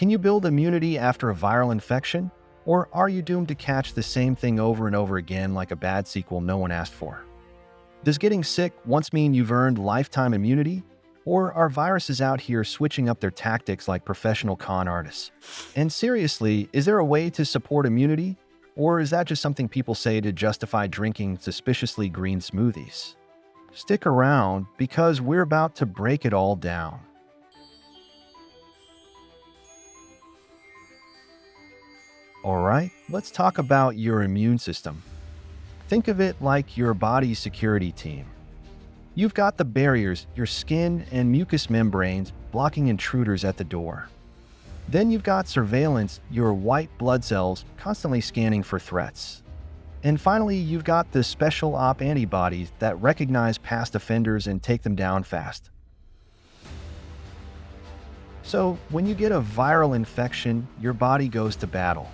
Can you build immunity after a viral infection? Or are you doomed to catch the same thing over and over again like a bad sequel no one asked for? Does getting sick once mean you've earned lifetime immunity? Or are viruses out here switching up their tactics like professional con artists? And seriously, is there a way to support immunity? Or is that just something people say to justify drinking suspiciously green smoothies? Stick around because we're about to break it all down. Alright, let's talk about your immune system. Think of it like your body's security team. You've got the barriers, your skin and mucous membranes blocking intruders at the door. Then you've got surveillance, your white blood cells constantly scanning for threats. And finally, you've got the special op antibodies that recognize past offenders and take them down fast. So, when you get a viral infection, your body goes to battle.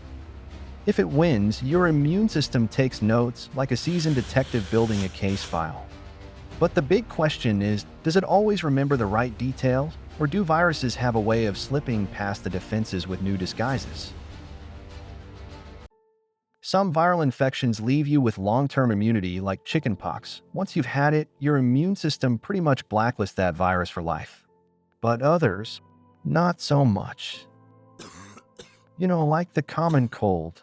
If it wins, your immune system takes notes like a seasoned detective building a case file. But the big question is, does it always remember the right details, or do viruses have a way of slipping past the defenses with new disguises? Some viral infections leave you with long-term immunity like chickenpox. Once you've had it, your immune system pretty much blacklists that virus for life. But others, not so much. Like the common cold.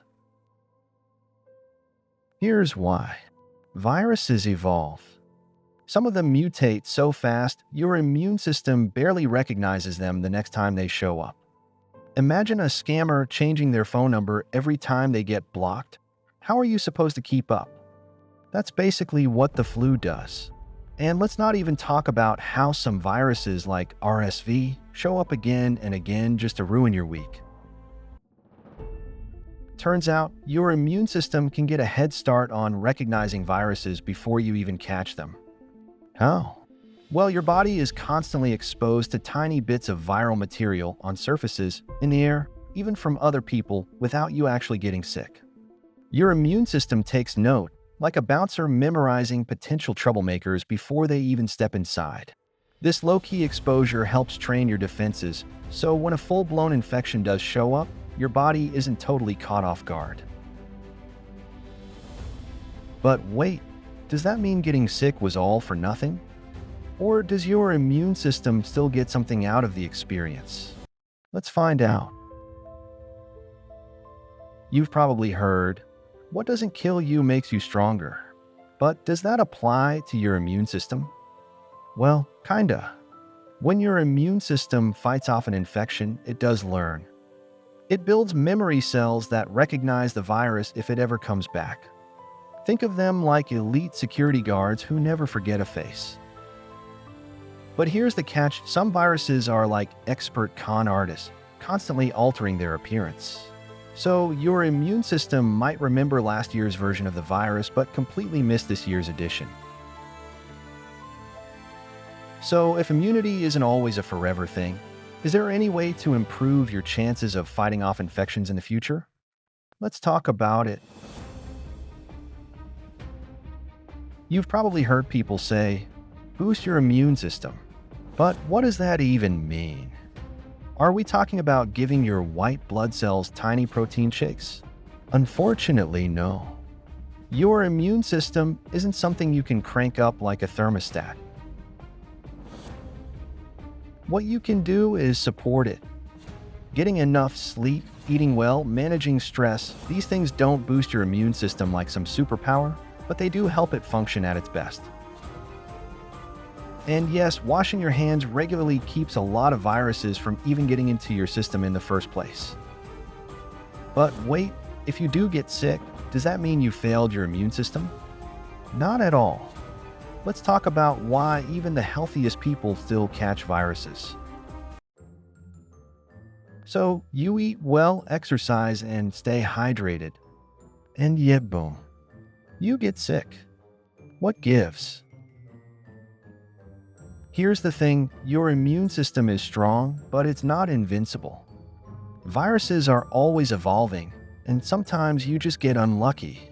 Here's why. Viruses evolve. Some of them mutate so fast, your immune system barely recognizes them the next time they show up. Imagine a scammer changing their phone number every time they get blocked. How are you supposed to keep up? That's basically what the flu does. And let's not even talk about how some viruses like RSV show up again and again just to ruin your week. Turns out, your immune system can get a head start on recognizing viruses before you even catch them. How? Well, your body is constantly exposed to tiny bits of viral material on surfaces, in the air, even from other people, without you actually getting sick. Your immune system takes note, like a bouncer memorizing potential troublemakers before they even step inside. This low-key exposure helps train your defenses, so when a full-blown infection does show up, your body isn't totally caught off guard. But wait, does that mean getting sick was all for nothing? Or does your immune system still get something out of the experience? Let's find out. You've probably heard, what doesn't kill you makes you stronger. But does that apply to your immune system? Well, kinda. When your immune system fights off an infection, it does learn. It builds memory cells that recognize the virus if it ever comes back. Think of them like elite security guards who never forget a face. But here's the catch, some viruses are like expert con artists, constantly altering their appearance. So your immune system might remember last year's version of the virus but completely miss this year's edition. So if immunity isn't always a forever thing, is there any way to improve your chances of fighting off infections in the future? Let's talk about it. You've probably heard people say, boost your immune system. But what does that even mean? Are we talking about giving your white blood cells tiny protein shakes? Unfortunately, no. Your immune system isn't something you can crank up like a thermostat. What you can do is support it. Getting enough sleep, eating well, managing stress, these things don't boost your immune system like some superpower, but they do help it function at its best. And yes, washing your hands regularly keeps a lot of viruses from even getting into your system in the first place. But wait, if you do get sick, does that mean you failed your immune system? Not at all. Let's talk about why even the healthiest people still catch viruses. So, you eat well, exercise, and stay hydrated. And yet, boom, you get sick. What gives? Here's the thing, your immune system is strong, but it's not invincible. Viruses are always evolving, and sometimes you just get unlucky.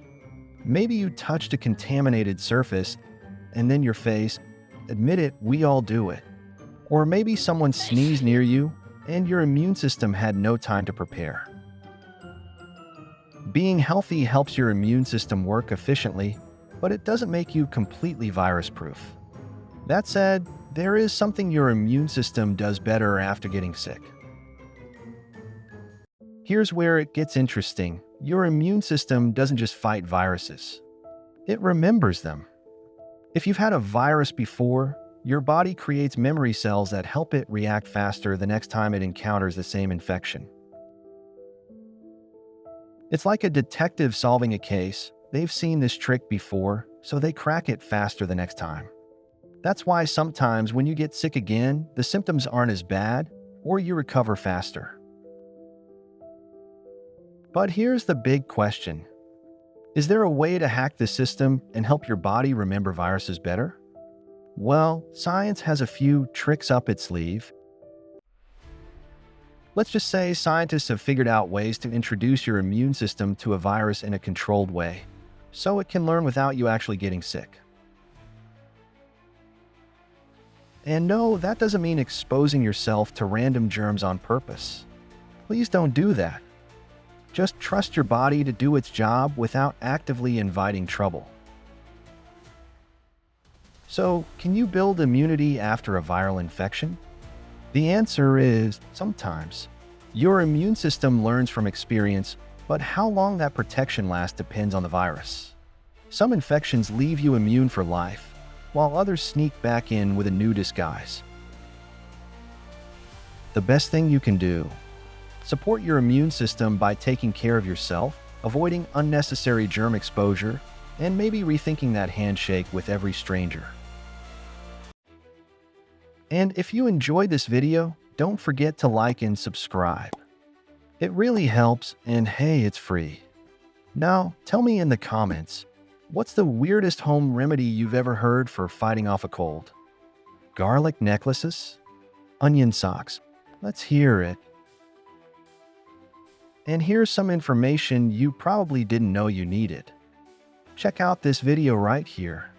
Maybe you touched a contaminated surface, and then your face, admit it, we all do it. Or maybe someone sneezed near you, and your immune system had no time to prepare. Being healthy helps your immune system work efficiently, but it doesn't make you completely virus-proof. That said, there is something your immune system does better after getting sick. Here's where it gets interesting. Your immune system doesn't just fight viruses. It remembers them. If you've had a virus before, your body creates memory cells that help it react faster the next time it encounters the same infection. It's like a detective solving a case. They've seen this trick before, so they crack it faster the next time. That's why sometimes when you get sick again, the symptoms aren't as bad, or you recover faster. But here's the big question. Is there a way to hack the system and help your body remember viruses better? Well, science has a few tricks up its sleeve. Let's just say scientists have figured out ways to introduce your immune system to a virus in a controlled way, so it can learn without you actually getting sick. And no, that doesn't mean exposing yourself to random germs on purpose. Please don't do that. Just trust your body to do its job without actively inviting trouble. So, can you build immunity after a viral infection? The answer is sometimes. Your immune system learns from experience, but how long that protection lasts depends on the virus. Some infections leave you immune for life, while others sneak back in with a new disguise. The best thing you can do: support your immune system by taking care of yourself, avoiding unnecessary germ exposure, and maybe rethinking that handshake with every stranger. And if you enjoyed this video, don't forget to like and subscribe. It really helps, and hey, it's free. Now, tell me in the comments, what's the weirdest home remedy you've ever heard for fighting off a cold? Garlic necklaces? Onion socks? Let's hear it. And here's some information you probably didn't know you needed. Check out this video right here.